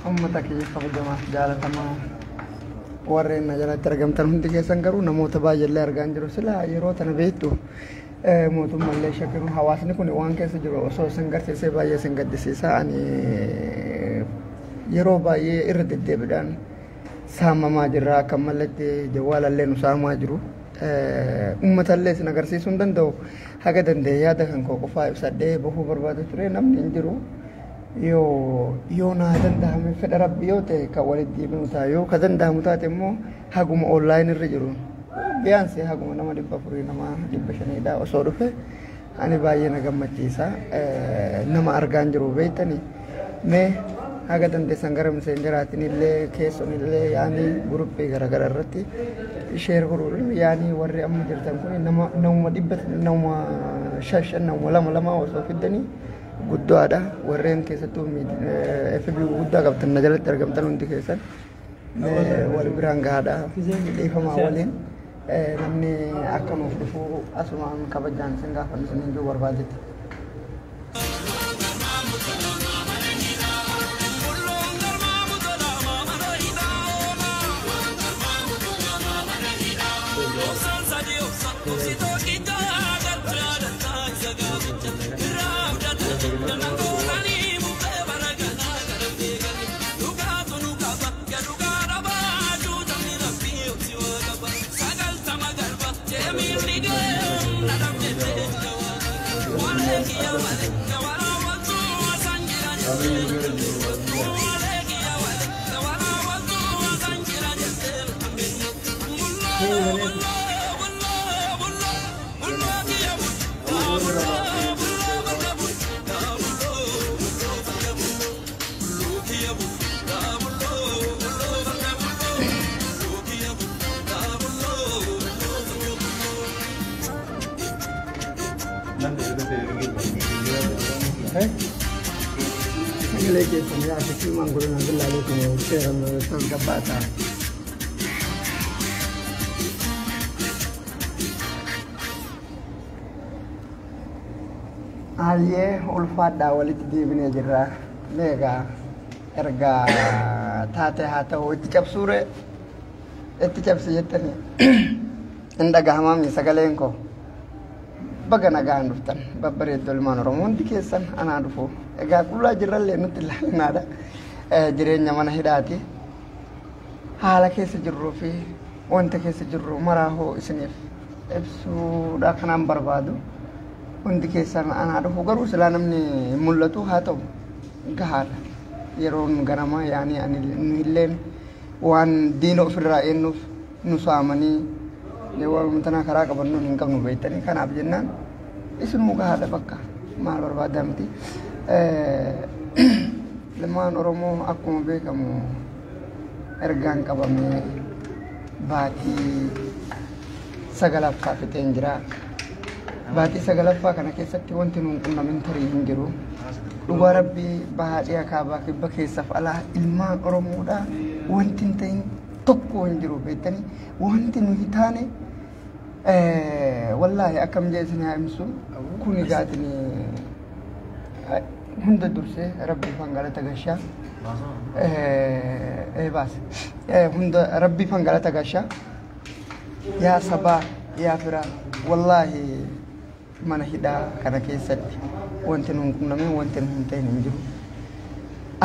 ummata kiyya kabajamaa jaalatamaa warreen na jalatti argamtan hundi keessan garuu namoota baay'eellee argaan jiru sila yeroo tana beektu mootummaallee shakkiru hawaasni kun waan keessa jiru osoo isin garsiisee baay'ee isin gaddisiisa ani yeroo baay'ee irra deddeebiidhaan saamamaa jirra akka malatti jawaalallee nu saamaa jiru ummatallee isin agarsiisuu hin danda'u haga danda'e yaada kan koo qofaa ibsadhee bahuu barbaadu ture namni hin jiru yoo naa danda'ame fedha rabbi yoo ta'e kan walitti deebi'u ta'a yoo ka danda'amu taate immoo haguma online irra jiru biyyaansi haguma nama 400 nama 500 osoo dhufe ani baay'ee na gammachiisa nama argaan jiru beektanii mee haga dandeessan gara miseenjeraatiin illee keesson illee yaani guruppii garagara irratti sheer godhuun yaani warri amma jirtan kun nama 100 nama 5 nama 2 osoo fiddanii guddaadha warreen keessattuu FB guddaa qabtan na jalatti argamtan hundi keessan wal biraan gahaadha dhiifamaa waliin namni akka nuuf dhufu asumaan kabajaan isin gaafannu isin hin jiru barbaadetti. Lagi saya asal manggul nanti lalu ke seram tergabata. Alie ulfat dawalit di bini jera lega erga tate hata ucap sure ucap sejatnya enda gahamami sagalenko bagana ganduftan babbare dolman romon dikesan ana dufu ega kula jiralle nuti nada jirenya mana hidati hala kese jirru fi wonte kese jirru maraho isnif ebsu da kanam barbadu wonte kesan ana dufu garu salanamni mullatu hato gahara yeron ganama yani anillen wan dino firra enuf nusamani dewa mutana kara kabannu hingam nu beitani kana abjennan isun muga hada bakka mal barbadamti leman oromo akuma bekamu ergan kabame bati sagalaffa fitenjira bati sagalaffa kana keessatti wanti nun qunnamentari hinjiru dhuga rabbi bahadi akaba kibba keessaf ala ilman oromoda wanti ta'in tokko hinjiru beitani wanti nu hitaane wallahi akam jeesni amsu kuni gaadni hunda durse rabbi fangala tagasha bas hunda rabbi fangala tagasha ya saba ya fira wallahi mana hida kana keessatti wanti nun kuname wanti nun ta'in hinjiru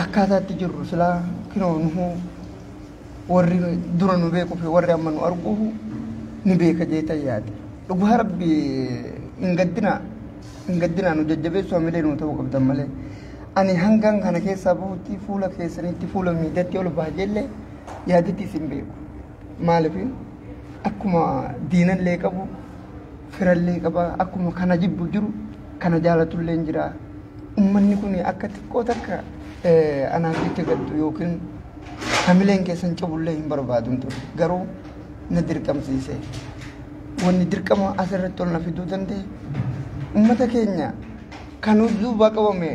akkataatti jirru sila kino nuhu warri duranu beeku fi warri amma nu arguhu ni beeka jeeta yaade dhugaa rabbi ingaddina nu jajjabeessu amile nu ta'uu qabdan malee ani hangan kana keessa bahutti fuula keessanitti fuula miidatti ol baajelle yaadatti isin beeku maaliif akkuma diinallee qabu firallee qaba akkuma kana jibbu jiru kana jaalatullee jira ummanni kun akka xiqqoo takka anaaf itti gaddu yookiin hamileen keessan cabullee hin barbaadun ture garuu na dirqamsiise wanni dirqama asirratti ol na fiduu danda'e ummata keenya kan duubaa qabame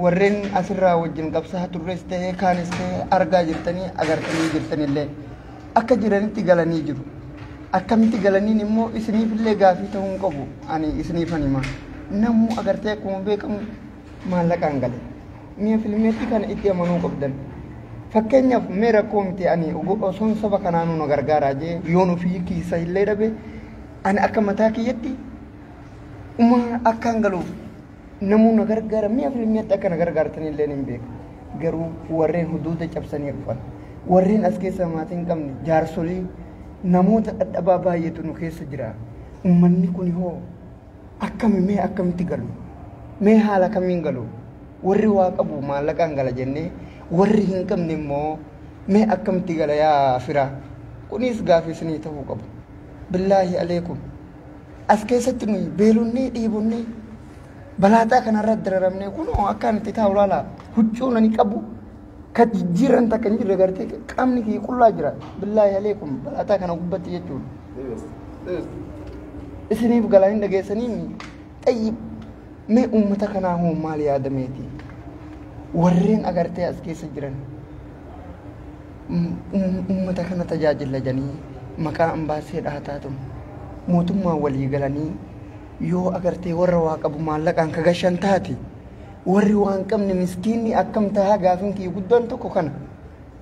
warreen asirraa wajjin qabsaa turres ta'ee kaanis ta'ee argaa jirtanii agartanii jirtanillee akka jiranitti galanii jiru akkamitti galaniin immoo isiniifillee gaafii ta'uu hin qabu ani isiniifan hima namuu agartee akkuma beekamu maallaqaan gale mi'a filmeetti kana itti amanuu qabdan fakkeenyaaf mee rakkoo miti ani osoon saba kanaanuu na gargaaraa jee yoon ofii kiisa illee dhabe ani akka mataa kiyyatti akkaan galuuf namuu na gargaara mi'a filmeetti akka na gargaartanii illee hin beeku garuu warreen huduuda cabsanii dhufan warreen as keessa maatii hin qabne jaarsolii namoota dhadhabaa baay'eetu nu keessa jira ummanni kun hoo akkami mee akkamitti galu mee haala kamiin galu warri waa qabu maallaqaan gala jennee warri hin qabne immoo mee akkamitti gala yaa fira kunis gaafii isinii ta'uu qabu billaahi aleekum as keessatti nuyi beelunnee dhiibunnee balaataa kanarratti dararamnee kunoo akkaan itti taa'u laala huccuu nani qabu ka jijjiiran takka hin jirre gartee qaamni kiyya qullaa jira billaahi aleekum balaataa kana gubbatti jechuudha isiniif galaa hin dhageessanii xayyib mee ummata kanaa hoo maal yaadameeti warreen agartee as keessa jiran ummata kana tajaajila janii maqaa ambaasee dhaataatu mootummaa walii galanii yoo agartee warra waa qabu maallaqaan ka gashan taati warri waan qabne miskiinni akkam tahaa gaafin kiyya guddaan tokko kana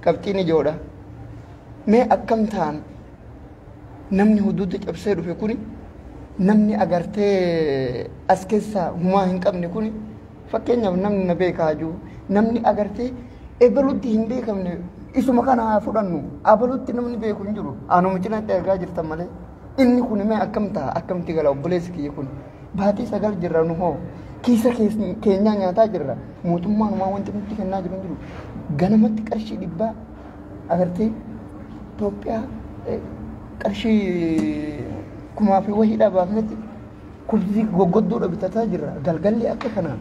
qabxiin ijoodha mee akkam ta'an namni huduuda cabsee dhufe kuni namni agartee as keessa humaa hin qabne kuni fakkeenyaaf namni na beekaa jiru namni agartee ebalutti hin beekamne isuma kana haa fudhannu abalutti namni beeku hin jiru anuma cinatti argaa jirtan malee inni kun mee akkam ta'a akkamitti gala obboleessi kiyya kun baatii 9 jirra nu hoo kiisa keenyaa nyaataa jirra mootummaan umaa wanti nutti kennaa jiru hin jiru ganamatti qarshii 100 agartee Itoophiyaa qarshii kumaa fi wahii dhabaafnetti kubzii goggodduudha bitataa jirra galgalli akka kanaan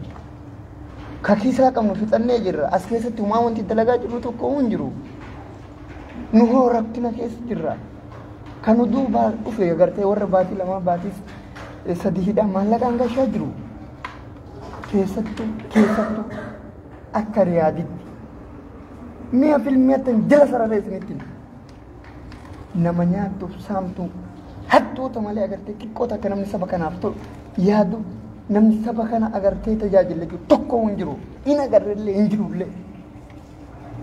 ka kiisaa qabnu fixannee jirra as keessatti umaa wanti dalagaa jiru tokko hin jiru nu hoo rakkina keessa jirra kan duubaa dhufe agartee warra baatii 2 baatii 3 maallaqaan gashaa jiru keessattuu akka riyaaditti mi'a filmeettan jala sararee isinitti nama nyaattuuf saamtuu hattuuta malee agartee xiqqoota akka namni saba kanaaf tolu yaadu namni saba kana agartee tajaajila jiru tokko hin jiru in agarreellee hin jirullee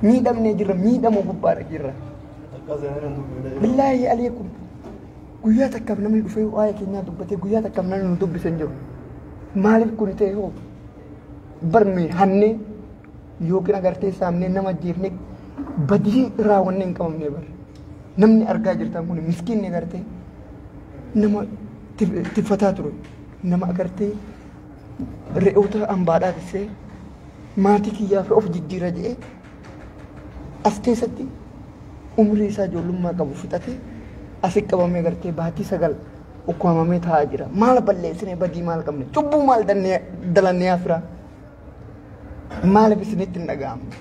miidhamnee jirra miidhamoo gubbaadha jirra billaahi aleekum guyyaa takkaaf namni dhufee waa'ee keenyaa dubbatee guyyaa takkaaf namni nu dubbisan jiru maaliif kun ta'e hoo barmee hannee yookiin agartee saamnee nama jeefnee badii raawwannee hin qabamnee bar namni argaa jirtan kun miskiinni agartee nama tiffataa ture nama agartee re'oota ambaadhaa tisee maatii kiyyaaf of jijjiira jedhee as keessatti umrii isaa ijoollummaa qabu fixatee asitti qabamee agartee baatii 9 ukkaamamee taa'aa jira maal balleessine badii maal qabne cubbuu maal dalannee afira maaliif isinitti hin dhaga'amne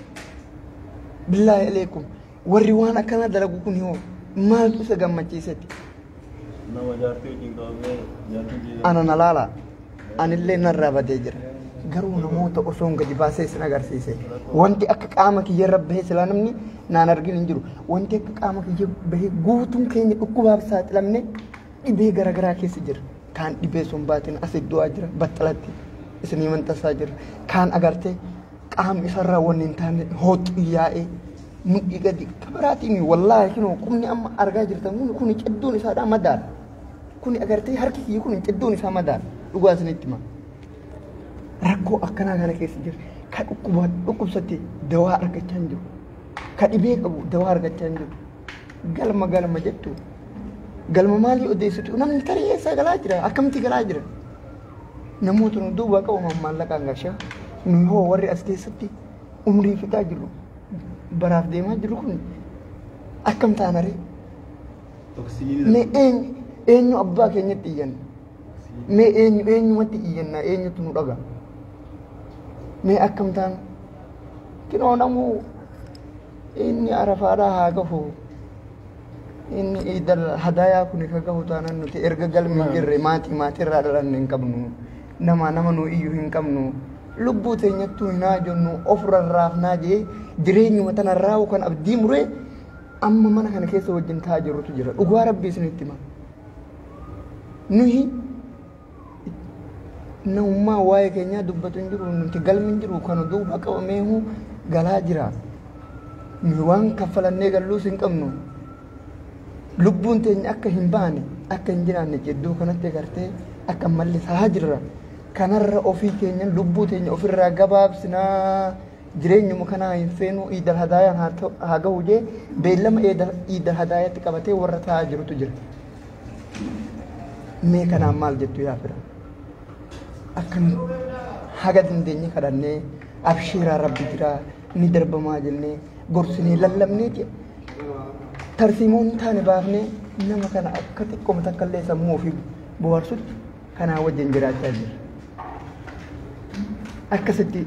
billaahi aleekum warri waan akkana dalagu kun hoo maaltu isa gammachiisetti ana na laala anillee narraa badee jira garuu namoota osoon gadi baasee isin agarsiise wanti akka qaama kiyya irra bahee silaa namni naan argin hin jiru wanti akka qaama kiyya bahee guutuun keenya dhukkubaaf saaxilamne dhibee garaagaraa keessa jira kaan dhibee sun baatiin as iddoo jira battalatti isinii mantasaa jira kaan agartee qaama isarraa wanni hin taane hooxu yaa'ee mudhii gadi kabaraatiin wallaahi kinoo qubni amma argaa jirtan kun cidduun isaadhaa madaala kun agartee harki kiyya kun cidduun isaa madaala dhugaa isinitti hima rakkoo akkanaa kana keessa jira ka dhukkubsatti dawaa argachaa hin jiru ka dhibee qabu dawaa argachaa hin jiru galma jettu galma maalii odeessitu namni tarii eessaa galaa jira akkamitti galaa jira namoota nu duubaa qabu maallaqaan gashaa nu hoo warri as keessatti umrii fixaa jiru baraaf deemaa jiru kun akkam taanaree mee eenyu abbaa keenyatti iyyanna mee eenyumatti iyyannaa eenyutu nu dhaga mee akkam taan kinoo namuu inni arafaadhaa haa gahu inni idal hadayaa kun ka gahu taanaan nuti erga galmi jirre maatirraa dhalanne hin qabnu nama nu iyyuu hin qabnu lubbuu teenyattuu hinaa jennu ofirraafnaa jee jireenyuma tanarraa kan abdii muree amma mana kana keessa wajjin taa jirrutu jira dhugaa rabbii isinitti hima nuyi namummaa waa'ee keenyaa dubbatu hin jiru nuti galmi hin jiru kan duuba qabameehu galaa jira nu waan kaffalannee galluus hin qabnu lubbuun teenya akka hin baane akka hin jiraanne jedduu kanatti agartee akka mallisaa jirra kanarra ofii keenya lubbuu teenya ofirraa gabaabsinaa jireenyuma kanaa hin feenu iidal hadaayaan haa gahu jee beellama iidal hadaayaatti qabatee warra taa'aa jirutu jira mee kanaan maal jettu yaa fira akkan haga dandeenye kadhannee abshiiraa rabbi jiraa ni darbamaa jennee gorsinee lallabnee jee tarsiimoon taane baafnee nama kana akka xiqqooma takkallee sammuu ofii bohaarsutti kanaa wajjin jiraachaa jira akkasitti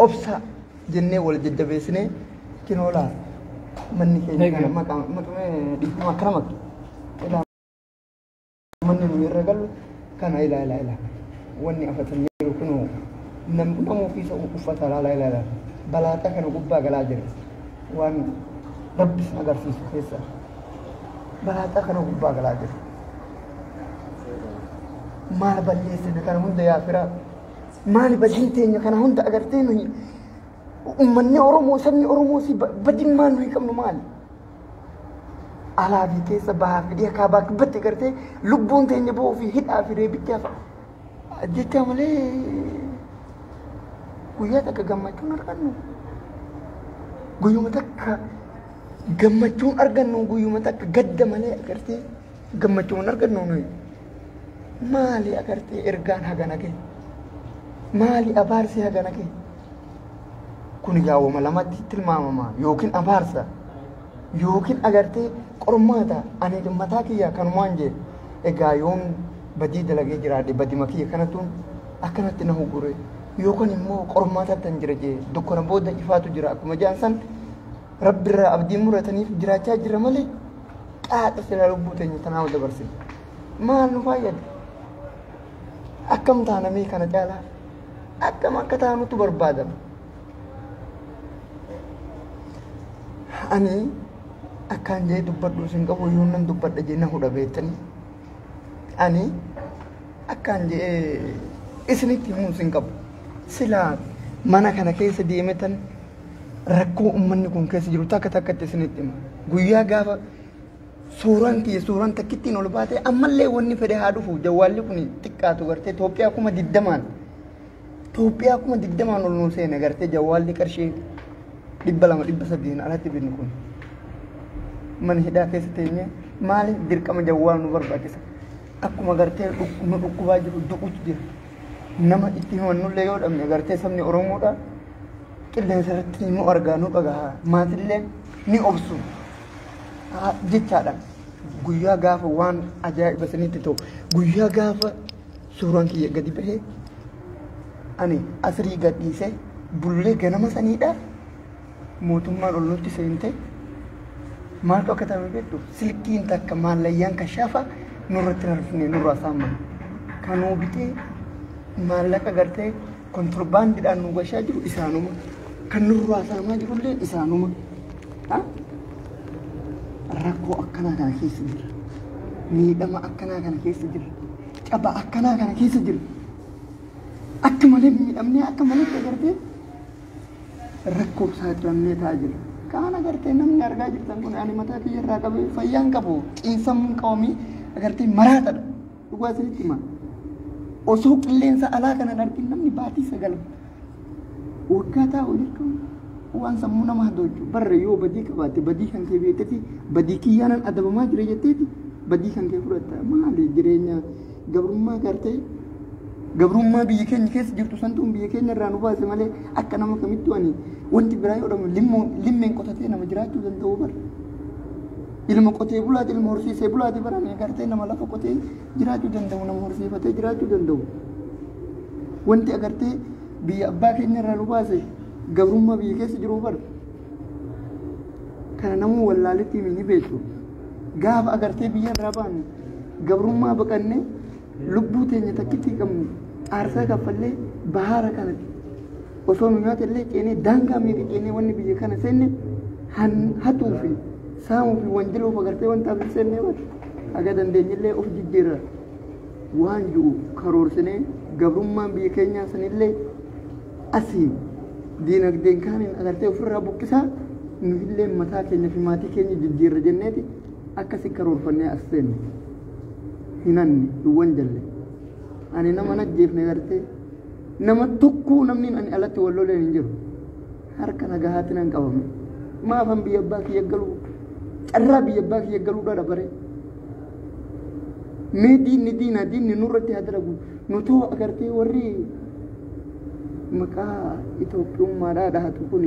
obsa jennee wal jajjabeessinee kinoolaa manni keenya kana maqamee dhiifama akkana makki manni nu irra galu kana ilaa wanni afatamee jiru kunoo nama ofiisa uffata ilaa balaaxa kana gubbaa galaa jira waan rabbis agarsiisu keessa balaaxa kana gubbaa galaa jira maal balleessine kana hunda yaa firaa maali badin teenya kana hunda agartee nuyi ummanni Oromoo sabni Oromoo si badin maal nuyi qabnu maali alaa fi keessa bahaa fi dhiyaa kaabaa kibbatti agartee lubbuun teenya bo'oo fi hidhaa fi reebichaa jecha malee guyyaa takka gammachuun argannu guyyuma takka gammachuun argannu guyyuma takka gadda malee agartee gammachuun argannu nuyi maali agartee ergaan hagana kee maali abaarsi hagana kee kun yaawuma lamatti tilmaamama yookiin abaarsa yookiin agartee qormaata ani mataa kiyya kanumaan jee egaa yoon badii dalagee jiraadhe badima kiyya kanatuun akkanatti na hugure yookaan immoo qormaatatti hin jira jee dukkana booda ifaatu jira akkuma jaansan rabbirraa abdii murataniif jiraachaa jira malee qaaxa sila lubbuu teenya tanaa dabarsine maal nu fayyada akkam taanamee kana caalaa akkam akka taanutu barbaadama ani akkaan jee dubbadhu isin qabu yoo nan dubbadha jee na hudha beektanii ani akkaan jee isinitti himuu isin qabu silaa mana kana keessa deemetan rakkoo ummanni kun keessa jiru takka takkatti isinitti hima guyyaa gaafa suuraan kiyya suuraan takkittiin ol baate ammallee wanni fedhe haa dhufu jawwaalli kun xiqqaatu gartee Itoophiyaa kuma 20 ol nu seene gartee jawwaalli qarshii 200-300 alatti binnu kun mana hidhaa keessa teenye maali dirqama jawwaal nu barbaachisa akkuma gartee nu dhukkubaa jiru du'utu jira nama itti himannullee yoo dhabne gartee sabni Oromoodha qilleensa irratti nu argaa nu dhagahaa maatillee ni obsu jechaadha guyyaa gaafa waan ajaa'iba isinitti ta'u guyyaa gaafa suuraan kiyya gadi bahee ani asrii gadhiisee bullee ganama saniidha mootummaan ol nutti seente maaltu akka ta'e beektu silkiin takka maallayyaan kashaafa nurratti narfine nurraa saamman kanuu bitee maallaqa gartee kontirbaandiidhaan nu gashaa jiru isaanuma kan nurraa saamaa jirullee isaanuma rakkoo akkanaa kana keessa jira miidhama akkanaa kana keessa jira caba akkanaa kana keessa jira akka malee miidhamnee akka malee agartee rakkoo saaxilamnee taa'aa jira kaan agartee namni argaa jirtan kun ani mataa kiyya irraa qabee fayyaan qabu xiinsammuun qabamii agartee maraatadha dhugaa isinitti hima osoo qilleensa alaa kana darbin namni baatii 9 waggaa taa'u jechuun waan sammuu nama hadoochu barre yoo badii qabaate badii kan kee beekteeti badii kiyyaanan adabamaa jira jetteeti badii kan kee fudhatta maali jireenya gabrummaa gartee gabrummaa biyya keenya keessa jirtu santuun biyya keenya irraa nu baase malee akka nama kamittu ani wanti biraa yoo dhamu limmeen qotatee nama jiraachuu danda'u bar ilma qotee bulaati ilma horsiisee bulaati barame gartee nama lafa qotee jiraachuu danda'u nama horsiifatee jiraachuu danda'u wanti agartee biyya abbaa keenya irraa nu baase gabrummaa biyya keessa jiru bar kana namu wallaaliti mini beeku gaafa agartee biyya rabaan gabrummaa baqanne lubbuu teenya takkitti qabnu aarsaa kaffallee bahara kanatti osoo nyaata illee ceenee daangaa miidhi ceenee wanni biyya kana seenne hatuu fi saamuu fi wanjiloof agartee wanta fi seennee wati aga dandeenyillee of jijjiirra waan jiru karoorsinee gabrummaan biyya keenyaa sanillee asii diinagdeen kaaniin agartee ofirraa buqqisaa nuhillee mataa keenya fi maatii keenya jijjiirra jenneeti akkasi karoorfannee as seenne hinanni duwwan jalle ani nama najjeefne agartee nama tokko namni ani alatti wallolee hin jiru harka nagahaatti nan qabame maafan biyya abbaa kiyya galuu carraa biyya abbaa kiyya galuudha dabare mee diinni nurratti haa dalagu nutoo agartee warri maqaa Itoophiyummaadhaa dhahatu kun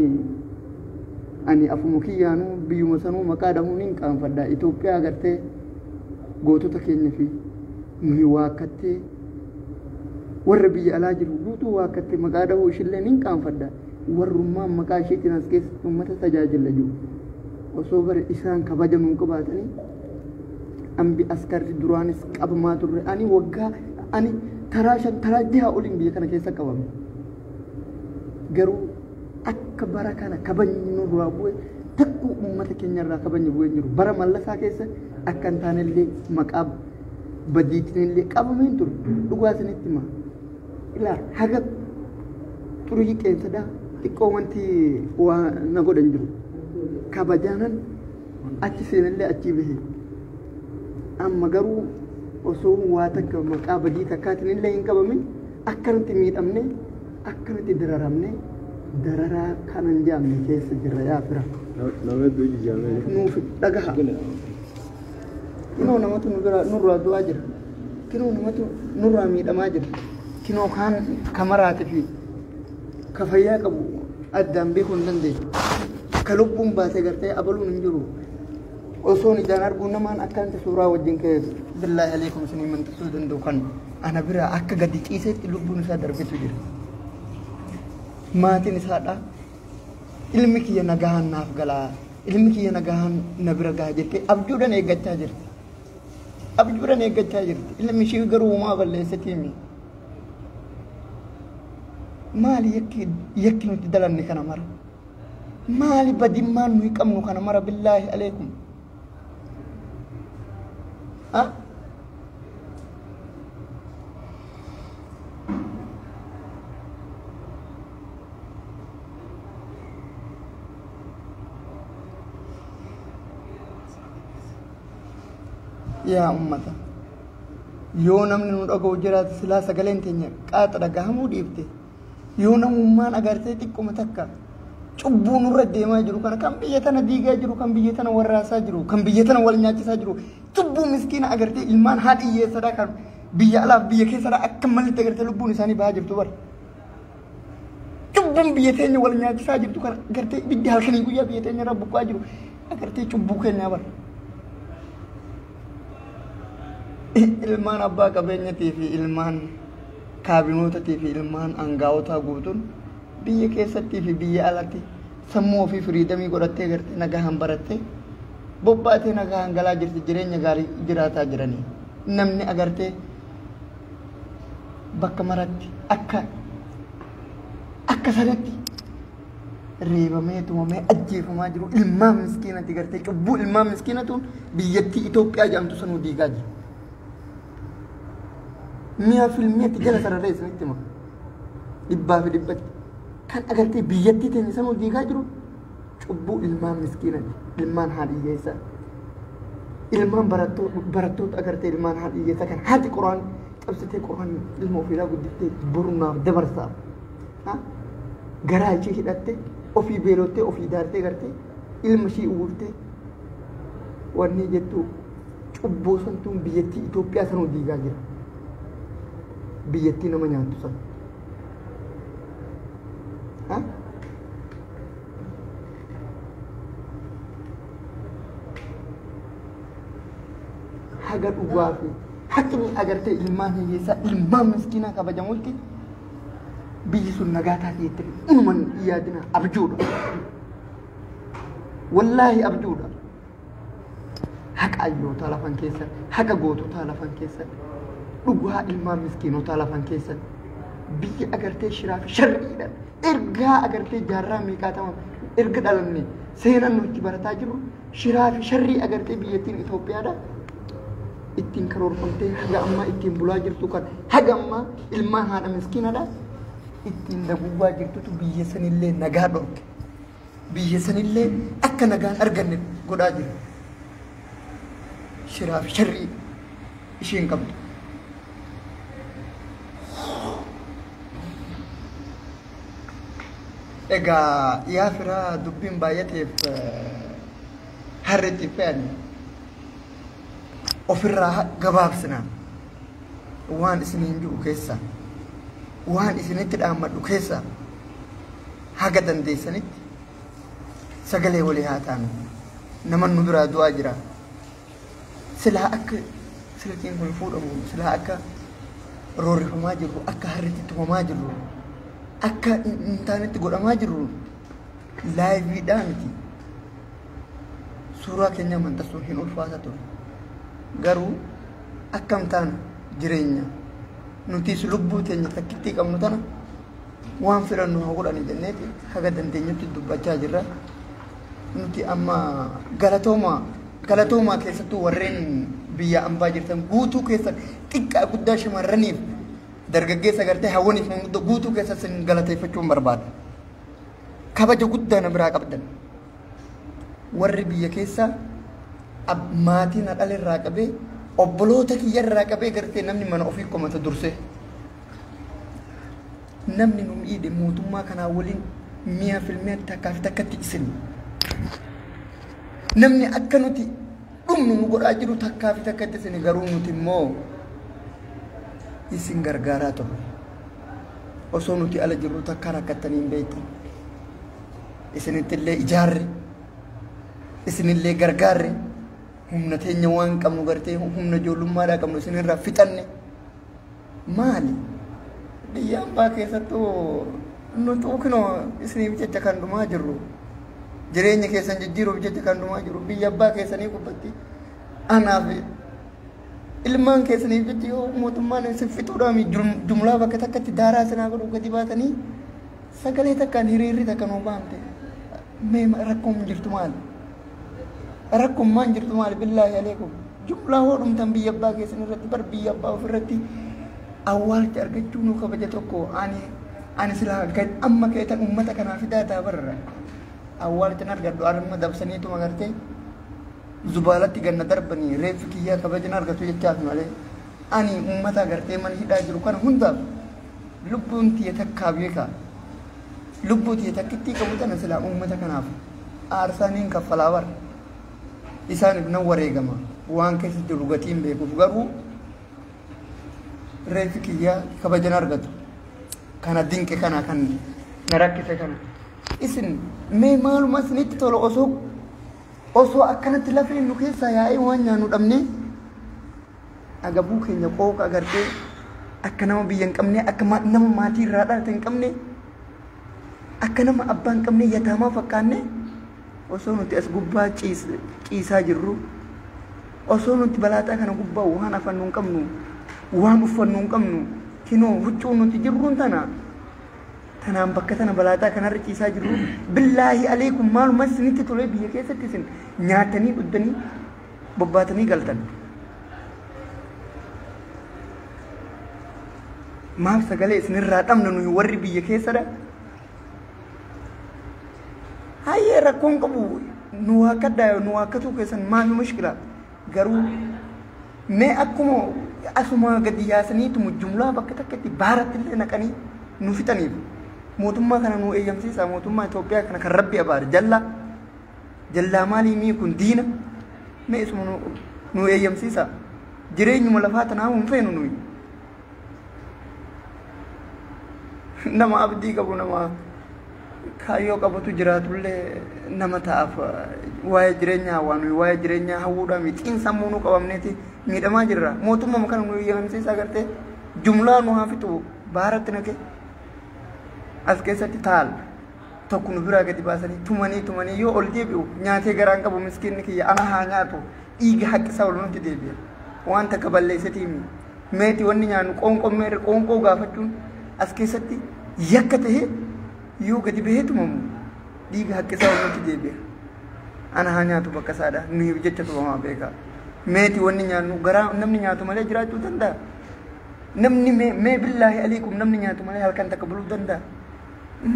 ani afuma kiyyaanuu biyyuma sanuu maqaa dhahuun hin qaanfadha Itoophiyaa agartee gootota keenya fi nuyi waakkattee warra biyya alaa jiru guutuu waakkattee maqaa dhahuu ishilleen hin qaanfadha warrummaan maqaa isheetiin as keessatti uummata tajaajila jiru osoo bara isaan kabajanuu qabaatanii ambi askarri duraanis qabamaa turre ani waggaa ani taraa 6 oliin biyya kana keessa qabame garuu akka bara kana kabajni nurraa bu'e takku uummata keenyarraa kabajni bu'e jiru bara mallasaa keessa akka hin taanellee maqaa badiitinillee qabameen ture dhugaa isinitti hima ilaa haga xurii qeensadhaa xiqqoo wanti waa na godhan jiru kabajaanan achi seenallee achi bahe amma garuu osoo waa takka maqaa badii takkaatinillee hin qabamin akkanatti miidhamne akkanatti dararamne dararaa kanan jaamne keessa jirra yaa fira nama duuji jaamne nuuf dhagaha kinoo namatu nurraa du'aa jira kinoo namatu nurraa miidhamaa jira kinoo kaan kamaraati fi ka fayyaa qabu addaan beekuu hin dandeessu ka lubbuun baasee gartee abaluun hin jiru osoon ijaan arguu namaan akkanti suuraa wajjin kee billaahi aleekum isinii mantisuu danda'u kan ana biraa akka gadi ciiseetti lubbuun isaa darbitu jira maatiin isaadha ilmi kiyya nagahan naaf galaa ilmi kiyya nagahan na bira gaha jettee abjuudhaan eeggachaa jirti abjuudhaan eeggachaa jirti ilmi ishii garuu uumaa balleessatiimi maali yakki nuti dalanne kana mara maali badimmaan nuyi qabnu kana mara billaahi aleekum yaa ummata yoo namni nu dhaga'u jiraate silaa sagaleen teenya qaaxa dhagahamuu dhiifte yoo namummaan agartee xiqquma takka cubbuu nurra deemaa jiru kana kan biyya tana diigaa jiru kan biyya tana warraasaa jiru kan biyya tana wal nyaachisaa jiru cubbuu miskiina agartee ilmaan haadha hiyyeessadhaa kan biyya alaaf biyya keessadhaa akka mallitti agartee lubbuun isaanii bahaa jirtu bara cubbuun biyya teenya wal nyaachisaa jirtu kan agartee ibiddi halkanii guyyaa biyya teenya irra buqqaa jiru agartee cubbuu keenyaa bara ilmaan abbaa qabeenyatii fi ilmaan kaabinootatii fi ilmaan angaawotaa guutuun biyya keessattii fi biyya alatti sammuu ofii firiidamii godhattee gartee nagahan barattee bobbaatee nagahan galaa jirti jireenya gaarii jiraataa jiranii namni agartee bakka maratti akka sanatti reebamee tumamee ajjeefamaa jiru ilmaan miskiinatti gartee cubbuu ilmaan miskiinatuun biyyattii Itoophiyaa jedhamtu sanuu diigaa jiru. Mia filmeetti jala sararee isinitti hima dhibbaa fi dhibbatti kan agartee biyyattii teenya sanuu diigaa jiru cubbuu ilmaan miskiinati ilmaan haadhiyyeessa ilmaan barattoota agartee ilmaan haadhiyyeessa kan haati qoraan cabsitee qoraan ilma ofiidhaa guddiftee borunaaf dabarsaaf garaa ishee hidhatte ofii beelottee ofii daartee gartee ilma ishii uwwuftee wanni jettu cubbuu santuun biyyattii Itoophiyaa sanuu diigaa jira. biyyattii nama nyaattu san haga dhugaa fi haqqni agartee ilmaan hiyyeessaa ilmaan miskiinaa kabajamutti biyyi sun nagaa taatee itti unuman yaadina abjuudha والله أبجودا حق أيو تالفان كيسا حق غوتو تالفان كيسا لغوها إلما مسكينو تالفان كيسا بي أغرتي شراف شرعي إرغا أغرتي جارا ميكاتا إرغا دلني سينا نوتي برتا جرو شراف شرعي أغرتي بيتين إثيوبيا دا ittiin karoorfamtee haga amma ittiin bulaa jirtu kan haga amma ilmaan haadha miskiinadha ittiin dagubbaa jirtutu biyya sanillee nagaa dhorke biyya sanillee akka nagaan arganne godhaa jira shiraaf sharrii isheen qabdu egaa yaa firaa dubbiin baay'ateef harreetti fe'anii ofirraa gabaabsinaan waan isiniin jiru keessa waan isinitti dhaammadhu keessa haga dandeessanitti sagalee walii haa taanu naman nu biraa du'aa jira silaa akka silkiin kun fuudhamu silaa akka roorrifamaa jiru akka harritti tumamaa jiru akka intaanitti godhamaa jiru laayiviidhaa miti suuraa keenya manxasuun hin ulfaata ture garuu akkam taana jireenya nutis lubbuu teenya takkitti qabnu tana waan firannu haa godhani jenneeti haga dandeenyutti dubbachaa jirra nuti amma galatoomaa keessattuu warreen biyya ambaa jirtan guutuu keessan xiqqaa guddaa shamarraniif dargaggeessa gartee hawwaniif guutuu keessa sin galateeffachuun barbaada kabaja guddaa na biraa qabdan warri biyya keessaa maatiin dhalirraa qabee obboloota kiyyarraa qabee gartee namni mana ofii komata durse namni nu miidhe mootummaa kanaa waliin mi'a filmee takkaaf takkatti isin namni akka nuti dhumnu nu godhaa jiru takkaaf takkatti isin garuu nuti immoo isin gargaaraa turre osoo nuti ala jirru takka rakkattanii hin beektan isinittillee ijaarre isinillee gargaarre humna teenya waan qabnu gartee humna ijoollummaadhaa qabnu isinirraa fixanne maali biyya ambaa keessattuu nuti ukinoo isiniif jecha kan dhumaa jirru jireenya keessan jijjiiruuf jecha kan dhumaa jiru biyya abbaa keessanii gubbatti anaaf ilmaan keessaniif jecha yoo mootummaan isin fixuudhaan jumlaa bakka takkatti daaraa sinaa godhu gadi baatanii sagalee takkaan hiriirri takka nuu baamte mee rakkoon jirtu maali rakkoon maan jirtu maali billaahi aleekum jumlaa hoodhumtan biyya abbaa keessan irratti bar biyya abbaa ofirratti awwaalcha argachuu nu kabaja tokko ani silaa amma keetan ummata kanaa fidaa taa barra awwaalchan argadhu arma dabsaniituma gartee zubaalatti ganna darbanii reeffi kiyyaa kabajan argatu jechaaf malee ani ummata gartee man hidhaa jiru kana hundaaf lubbuun tiyya takkaa beekaa lubbuu tiyya takkittii qabu tana silaa ummata kanaaf aarsaaniin kaffalaa barra isaaniif nan wareegama waan keessa jiru gatiin beekuuf garuu reeffi kiyyaa kabajan argatu kana dinqe kana kan na rakkise kana isin mee maaluma isinitti tola osoo akkanatti lafeen nu keessaa yaa'ee waan nyaannu dhabne agabuu keenya qooqa agartee akka nama biyya hin qabne akka nama maatii irraa dhalate hin qabne akka nama abbaa hin qabne yataamaa fakkaanne osoo nuti as gubbaa ciisaa jirru osoo nuti balaaxaa kana gubbaa waan afannu hin qabnu waan uffannu hin qabnu kinoo huccuu nuti jirruun tanaan bakka tana balaaxaa kanarra ciisaa jirru billaahi aleekum maaluma isinitti tolee biyya keessatti isin nyaatanii dhuddanii bobbaatanii galtan maaf sagalee isinirraa dhabna nuyi warri biyya keessadha hayyee rakkoon qabu nu waakkaddaa nu waakkatuu keessan maafi mushkila garuu mee akkuma asuma gadi yaasaniitu jumlaa bakka takkatti baaratti illee naqanii nu fixaniif mootummaa kana nu eeyyamsiisa mootummaa Itoophiyaa kana kan rabbi abaare jallaa maalii mii kun diina mee isuma nu eeyyamsiisa jireenyuma lafaa tanaa hin feenu nuyi nama abdii qabu nama kaayyoo qabutu jiraatullee nama ta'aaf waa'ee jireenyaa waan nuyi waa'ee jireenyaa hawwuudhaa mixiin sammuu nu qabamneeti miidhamaa jirra mootummaa kana nu eeyyamsiisa agartee jumlaa nu haa fixu baaratti naqee as keessatti taal tokko nu biraa gadi baasanii tumanii yoo ol deebi'u nyaatee garaan qabu miskiinni kiyya ana haa nyaatu dhiiga haqqisaa ol nutti deebi'a waan takka balleessatii meeti wanni nyaannu qoonqoo gaafachuun as keessatti yakka tahee yoo gadi bahee tumamu dhiiga haqqisaa ol nutti deebi'a ana haa nyaatu bakka saadha nuyi jecha tumamaa beekaa meeti wanni nyaannu garaa namni nyaatu malee jiraachuu danda'a namni mee billaahi aliikum namni nyaatu malee halkan takka buluu danda'a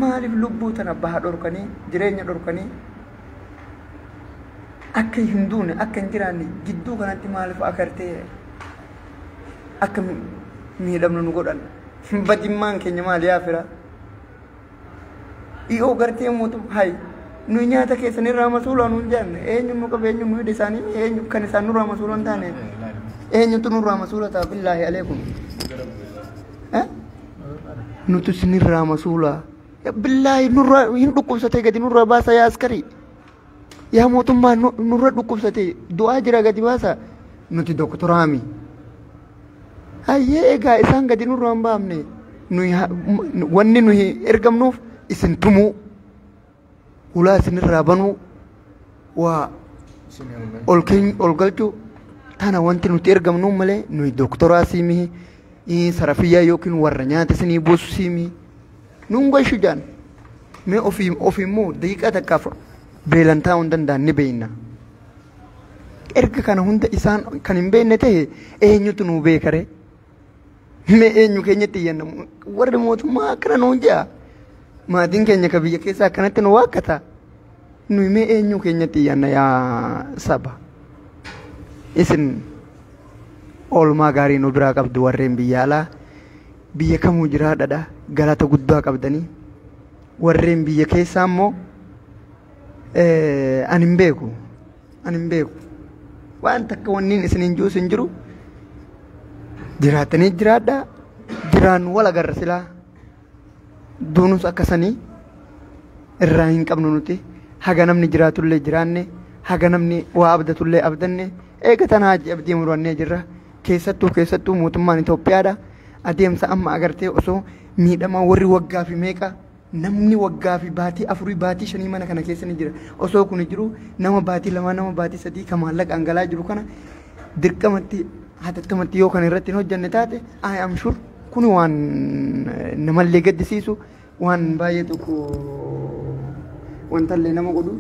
maaliif lubbuu tana baha dhorkanii jireenya dhorkanii akka hin duune akka hin jiraanne gidduu kanatti maaliif akartee akka miidhamnu nu godhan badimmaan keenya maali yaafira yoo gartee mootum hay nu nyaata keessanirraa masuulaa nuun jaanne eenyu nu qabe eenyu nu hidhe isaanii eenyu kan isaan nurraa masuulaa hin taane eenyutu nurraa masuula ta'a billaahi aleekum nutu sinirraa masuulaa billaahi nurraa hin dhukkubsatee gadi nurraa baasa yaa askarii yaa mootummaa nurra dhukkubsatee du'aa jira gadi baasa nuti doktoraami hayyee egaa isaan gadi nurraa hin baafne wanni nuyi ergamnuuf isin tumuu ulaa isinirraa banuu waa ol galchuu tana wanti nuti ergamnu malee nuyi doktoraa siimihi sarafiyyaa yookiin warra nyaata isinii buusu siimihi nun goyshu jaan mee ofiimmoo daqiiqaa takkaaf beelan taa'uu hin danda'an ni beeyna erga kana hunda isaan kan hin beekne ta'e eenyutu nuu beekare mee eenyu keenyatti iyyannamu warri mootummaa akkana nuun jedha maatiin keenya ka biyya keessaa akkanatti nu waakkata nuyi mee eenyu keenyatti iyyanna yaa saba isin oolmaa gaarii nu biraa qabdu warreen biyya alaa biyya kamuu jiraadhadha galata guddaa qabdanii warreen biyya keessaa immoo ani hin beeku waan takka wanniin isiniin jiru isin jiru jiraatanii jiraadha jiraan wal agarra silaa duunus akkasanii irraa hin qabnu nuti haga namni jiraatullee jiraanne haga namni waa abdatullee abdanne eega tanaa abdii murannee jirra keessattuu mootummaan Itoophiyaadha adeemsa amma agartee osoo miidhamaa warri waggaa fi meeqa namni waggaa fi baatii afurii baatii shanii mana kana keessa ni jira osoo kun jiru nama baatii lamaa nama baatii sadii ka maallaqa angalaa jiru kana dirqamatti hatattamatti yoo kan irratti hin hojjanne taate I am sure kun waan namallee gaddisiisu waan baay'ee tokko wantallee nama godhu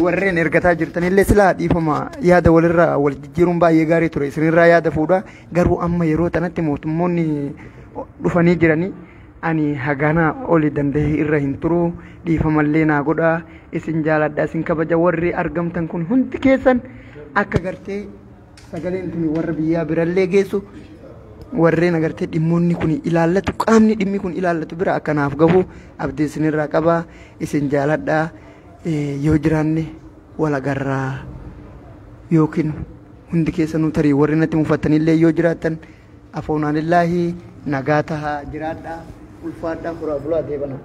warreen ergataa jirtanillee silaa dhiifama yaada walirraa wal jijjiiruun baay'ee gaarii ture isinirraa yaada fuudha garuu amma yeroo tanatti mootummoonni dhufanii jiranii ani hagana oli danda'e irra hin turu dhiifamallee naa godha isin jaaladha isin kabaja warri argamtan kun hundi keessan akka gartee sagaleen tuni warra biyyaa birallee geessu warreen agartee dhimmoonni kun ilaallatu qaamni dhimmi kun ilaallatu bira akkanaaf gahu abdii isinirraa qaba isin jaaladha yoo jiraanne wal agarraa yookiin hundi keessanuu tarii warri natti mufattanillee yoo jiraattan afoonaalillaahi nagaa tahaa jiraadha ulfaadhaa furaa bulaa deebana